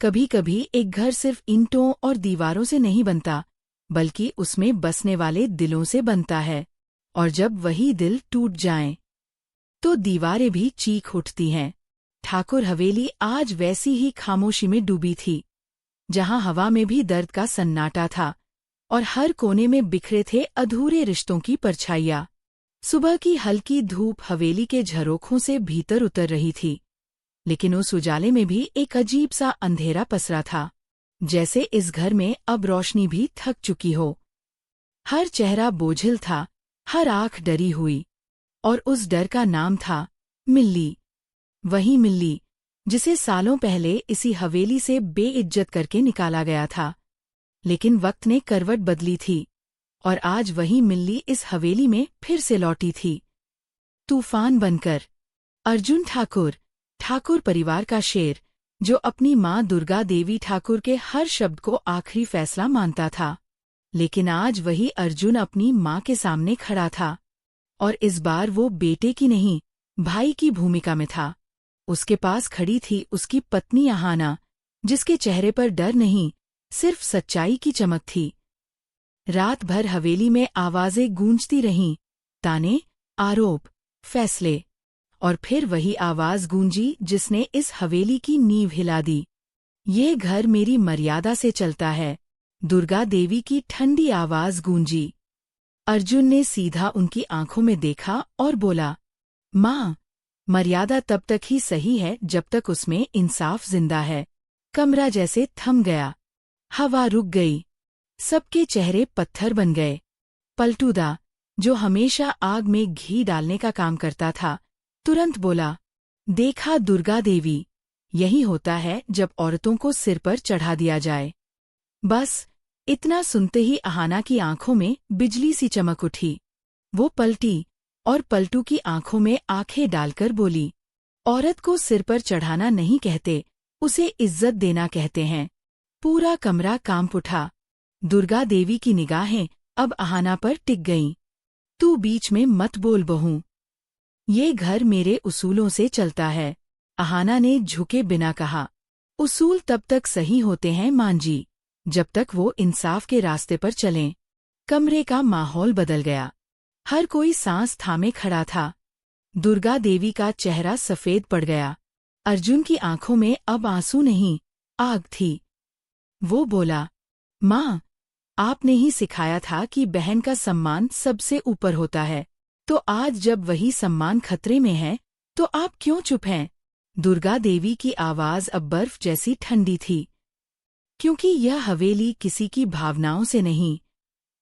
कभी कभी एक घर सिर्फ ईंटों और दीवारों से नहीं बनता, बल्कि उसमें बसने वाले दिलों से बनता है। और जब वही दिल टूट जाएं, तो दीवारें भी चीख उठती हैं। ठाकुर हवेली आज वैसी ही खामोशी में डूबी थी, जहां हवा में भी दर्द का सन्नाटा था और हर कोने में बिखरे थे अधूरे रिश्तों की परछाइयां। सुबह की हल्की धूप हवेली के झरोखों से भीतर उतर रही थी, लेकिन उस उजाले में भी एक अजीब सा अंधेरा पसरा था, जैसे इस घर में अब रोशनी भी थक चुकी हो। हर चेहरा बोझिल था, हर आंख डरी हुई, और उस डर का नाम था मिल्ली। वही मिल्ली जिसे सालों पहले इसी हवेली से बेइज्जत करके निकाला गया था। लेकिन वक्त ने करवट बदली थी, और आज वही मिल्ली इस हवेली में फिर से लौटी थी, तूफान बनकर। अर्जुन ठाकुर, ठाकुर परिवार का शेर, जो अपनी माँ दुर्गा देवी ठाकुर के हर शब्द को आखिरी फैसला मानता था। लेकिन आज वही अर्जुन अपनी माँ के सामने खड़ा था, और इस बार वो बेटे की नहीं, भाई की भूमिका में था। उसके पास खड़ी थी उसकी पत्नी अहाना, जिसके चेहरे पर डर नहीं, सिर्फ सच्चाई की चमक थी। रात भर हवेली में आवाजें गूंजती रहीं, ताने, आरोप, फैसले, और फिर वही आवाज गूंजी जिसने इस हवेली की नींव हिला दी। ये घर मेरी मर्यादा से चलता है, दुर्गा देवी की ठंडी आवाज गूंजी। अर्जुन ने सीधा उनकी आंखों में देखा और बोला, माँ, मर्यादा तब तक ही सही है जब तक उसमें इंसाफ जिंदा है। कमरा जैसे थम गया, हवा रुक गई, सबके चेहरे पत्थर बन गए। पलटूदा, जो हमेशा आग में घी डालने का काम करता था, तुरंत बोला, देखा दुर्गा देवी, यही होता है जब औरतों को सिर पर चढ़ा दिया जाए। बस इतना सुनते ही अहाना की आंखों में बिजली सी चमक उठी। वो पलटी और पलटू की आंखों में आंखें डालकर बोली, औरत को सिर पर चढ़ाना नहीं कहते, उसे इज्जत देना कहते हैं। पूरा कमरा कांप उठा। दुर्गा देवी की निगाहें अब अहाना पर टिक गईं। तू बीच में मत बोल बहू, ये घर मेरे उसूलों से चलता है, अहाना ने झुके बिना कहा। उसूल तब तक सही होते हैं मांजी, जब तक वो इंसाफ के रास्ते पर चलें। कमरे का माहौल बदल गया, हर कोई सांस थामे खड़ा था। दुर्गा देवी का चेहरा सफेद पड़ गया। अर्जुन की आंखों में अब आंसू नहीं, आग थी। वो बोला, माँ, आपने ही सिखाया था कि बहन का सम्मान सबसे ऊपर होता है, तो आज जब वही सम्मान खतरे में है, तो आप क्यों चुप हैं? दुर्गा देवी की आवाज अब बर्फ जैसी ठंडी थी। क्योंकि यह हवेली किसी की भावनाओं से नहीं,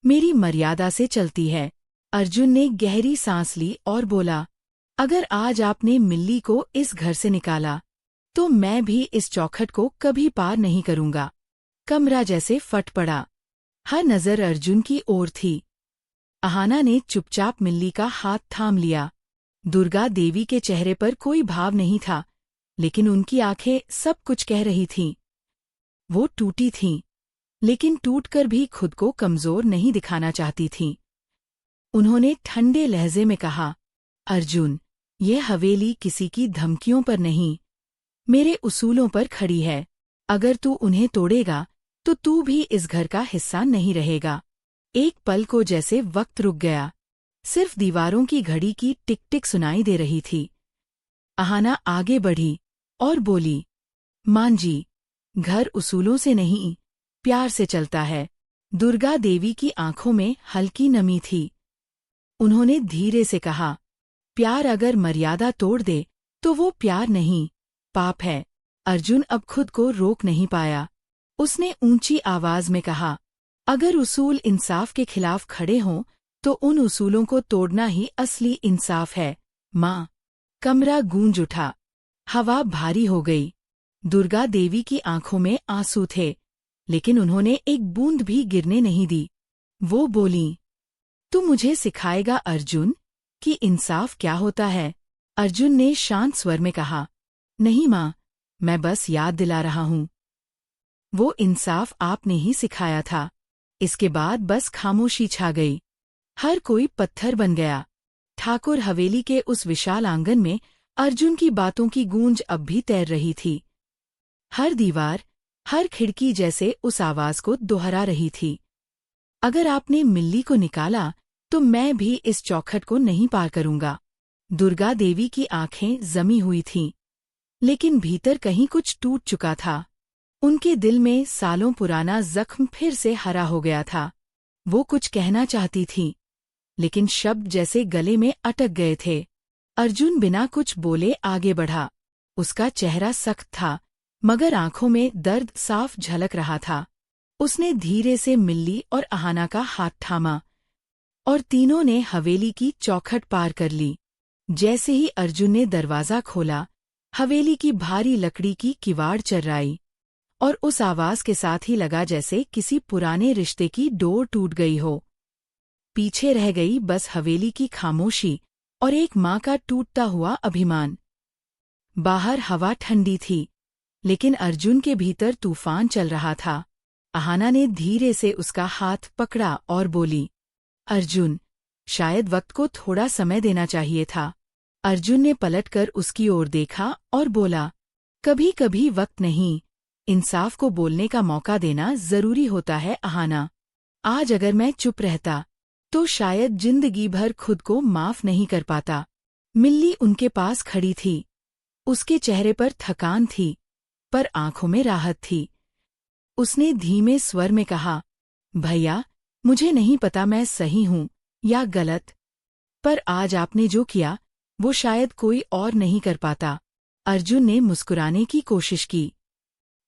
मेरी मर्यादा से चलती है। अर्जुन ने गहरी सांस ली और बोला, अगर आज आपने मिल्ली को इस घर से निकाला, तो मैं भी इस चौखट को कभी पार नहीं करूंगा। कमरा जैसे फट पड़ा। हर नजर अर्जुन की ओर थी। अहाना ने चुपचाप मिल्ली का हाथ थाम लिया। दुर्गा देवी के चेहरे पर कोई भाव नहीं था, लेकिन उनकी आंखें सब कुछ कह रही थीं। वो टूटी थीं, लेकिन टूटकर भी खुद को कमजोर नहीं दिखाना चाहती थीं। उन्होंने ठंडे लहजे में कहा, अर्जुन, यह हवेली किसी की धमकियों पर नहीं, मेरे उसूलों पर खड़ी है। अगर तू उन्हें तोड़ेगा, तो तू भी इस घर का हिस्सा नहीं रहेगा। एक पल को जैसे वक्त रुक गया, सिर्फ दीवारों की घड़ी की टिक टिक सुनाई दे रही थी। अहाना आगे बढ़ी और बोली, मांजी, घर उसूलों से नहीं, प्यार से चलता है। दुर्गा देवी की आंखों में हल्की नमी थी। उन्होंने धीरे से कहा, प्यार अगर मर्यादा तोड़ दे, तो वो प्यार नहीं, पाप है। अर्जुन अब खुद को रोक नहीं पाया। उसने ऊंची आवाज में कहा, अगर उसूल इंसाफ के खिलाफ खड़े हों, तो उन उसूलों को तोड़ना ही असली इंसाफ है। माँ। कमरा गूंज उठा। हवा भारी हो गई। दुर्गा देवी की आंखों में आंसू थे, लेकिन उन्होंने एक बूंद भी गिरने नहीं दी। वो बोलीं, तू मुझे सिखाएगा अर्जुन, कि इंसाफ क्या होता है? अर्जुन ने शांत स्वर में कहा, नहीं माँ, मैं बस याद दिला रहा हूँ। वो इंसाफ आपने ही सिखाया था। इसके बाद बस खामोशी छा गई। हर कोई पत्थर बन गया। ठाकुर हवेली के उस विशाल आंगन में अर्जुन की बातों की गूंज अब भी तैर रही थी। हर दीवार, हर खिड़की जैसे उस आवाज को दोहरा रही थी। अगर आपने मिल्ली को निकाला तो मैं भी इस चौखट को नहीं पार करूंगा। दुर्गा देवी की आंखें जमी हुई थीं, लेकिन भीतर कहीं कुछ टूट चुका था। उनके दिल में सालों पुराना जख्म फिर से हरा हो गया था। वो कुछ कहना चाहती थी, लेकिन शब्द जैसे गले में अटक गए थे। अर्जुन बिना कुछ बोले आगे बढ़ा। उसका चेहरा सख्त था, मगर आंखों में दर्द साफ झलक रहा था। उसने धीरे से मिल्ली और अहाना का हाथ थामा, और तीनों ने हवेली की चौखट पार कर ली। जैसे ही अर्जुन ने दरवाजा खोला, हवेली की भारी लकड़ी की किवाड़ चर्राई, और उस आवाज के साथ ही लगा जैसे किसी पुराने रिश्ते की डोर टूट गई हो। पीछे रह गई बस हवेली की खामोशी और एक माँ का टूटता हुआ अभिमान। बाहर हवा ठंडी थी, लेकिन अर्जुन के भीतर तूफान चल रहा था। अहाना ने धीरे से उसका हाथ पकड़ा और बोली, अर्जुन, शायद वक्त को थोड़ा समय देना चाहिए था। अर्जुन ने पलटकर उसकी ओर देखा और बोला, कभी कभी वक्त नहीं, इंसाफ को बोलने का मौका देना जरूरी होता है अहाना। आज अगर मैं चुप रहता तो शायद जिंदगी भर खुद को माफ नहीं कर पाता। मिल्ली उनके पास खड़ी थी। उसके चेहरे पर थकान थी, पर आंखों में राहत थी। उसने धीमे स्वर में कहा, भैया, मुझे नहीं पता मैं सही हूं या गलत, पर आज आपने जो किया वो शायद कोई और नहीं कर पाता। अर्जुन ने मुस्कुराने की कोशिश की।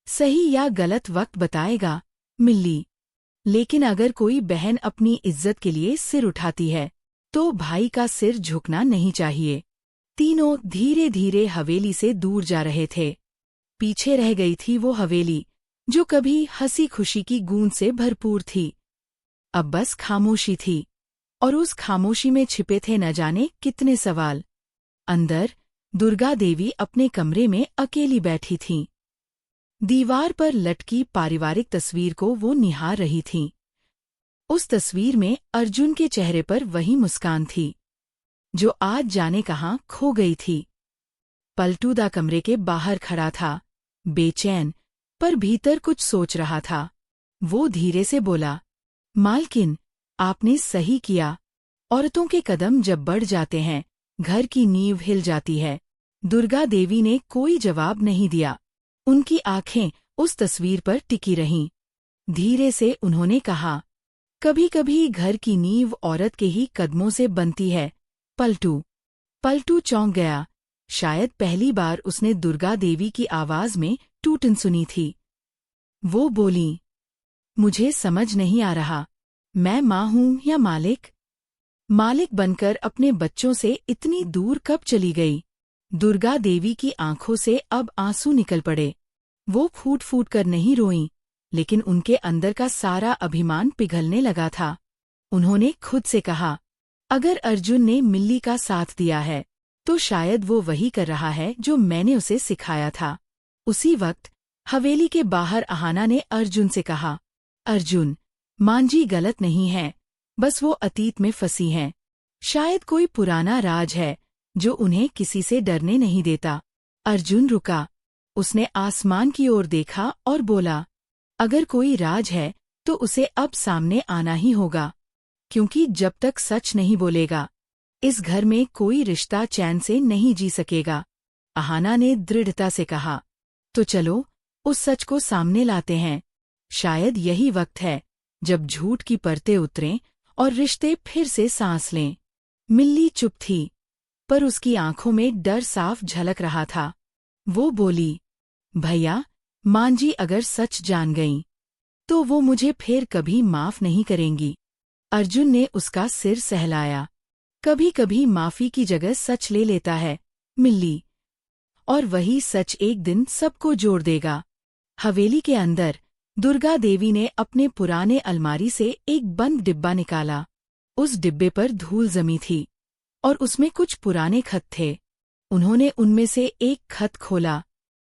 सही या गलत वक्त बताएगा, मिल्ली। लेकिन अगर कोई बहन अपनी इज्जत के लिए सिर उठाती है, तो भाई का सिर झुकना नहीं चाहिए। तीनों धीरे धीरे हवेली से दूर जा रहे थे। पीछे रह गई थी वो हवेली जो कभी हंसी खुशी की गूंज से भरपूर थी। अब बस खामोशी थी, और उस खामोशी में छिपे थे न जाने कितने सवाल। अंदर दुर्गा देवी अपने कमरे में अकेली बैठी थीं। दीवार पर लटकी पारिवारिक तस्वीर को वो निहार रही थीं। उस तस्वीर में अर्जुन के चेहरे पर वही मुस्कान थी जो आज जाने कहाँ खो गई थी। पलटूदा कमरे के बाहर खड़ा था, बेचैन, पर भीतर कुछ सोच रहा था। वो धीरे से बोला, मालकिन, आपने सही किया। औरतों के कदम जब बढ़ जाते हैं, घर की नींव हिल जाती है। दुर्गा देवी ने कोई जवाब नहीं दिया। उनकी आंखें उस तस्वीर पर टिकी रहीं। धीरे से उन्होंने कहा, कभी कभी घर की नींव औरत के ही कदमों से बनती है। पलटू चौंक गया। शायद पहली बार उसने दुर्गा देवी की आवाज में टूटन सुनी थी। वो बोली, मुझे समझ नहीं आ रहा, मैं माँ हूँ या मालिक? मालिक बनकर अपने बच्चों से इतनी दूर कब चली गई? दुर्गा देवी की आंखों से अब आंसू निकल पड़े। वो फूट फूट कर नहीं रोईं, लेकिन उनके अंदर का सारा अभिमान पिघलने लगा था। उन्होंने खुद से कहा, अगर अर्जुन ने मिल्ली का साथ दिया है, तो शायद वो वही कर रहा है जो मैंने उसे सिखाया था। उसी वक्त हवेली के बाहर अहाना ने अर्जुन से कहा, अर्जुन, मांझी गलत नहीं है, बस वो अतीत में फंसी हैं। शायद कोई पुराना राज है जो उन्हें किसी से डरने नहीं देता। अर्जुन रुका। उसने आसमान की ओर देखा और बोला, अगर कोई राज है तो उसे अब सामने आना ही होगा, क्योंकि जब तक सच नहीं बोलेगा, इस घर में कोई रिश्ता चैन से नहीं जी सकेगा। अहाना ने दृढ़ता से कहा, तो चलो उस सच को सामने लाते हैं। शायद यही वक्त है जब झूठ की परतें उतरें और रिश्ते फिर से सांस लें। मिल्ली चुप थी, पर उसकी आंखों में डर साफ झलक रहा था। वो बोली, भैया, मांझी अगर सच जान गईं, तो वो मुझे फिर कभी माफ नहीं करेंगी। अर्जुन ने उसका सिर सहलाया। कभी कभी माफी की जगह सच ले लेता है, मिल्ली, और वही सच एक दिन सबको जोड़ देगा। हवेली के अंदर दुर्गा देवी ने अपने पुराने अलमारी से एक बंद डिब्बा निकाला। उस डिब्बे पर धूल जमी थी और उसमें कुछ पुराने खत थे। उन्होंने उनमें से एक खत खोला।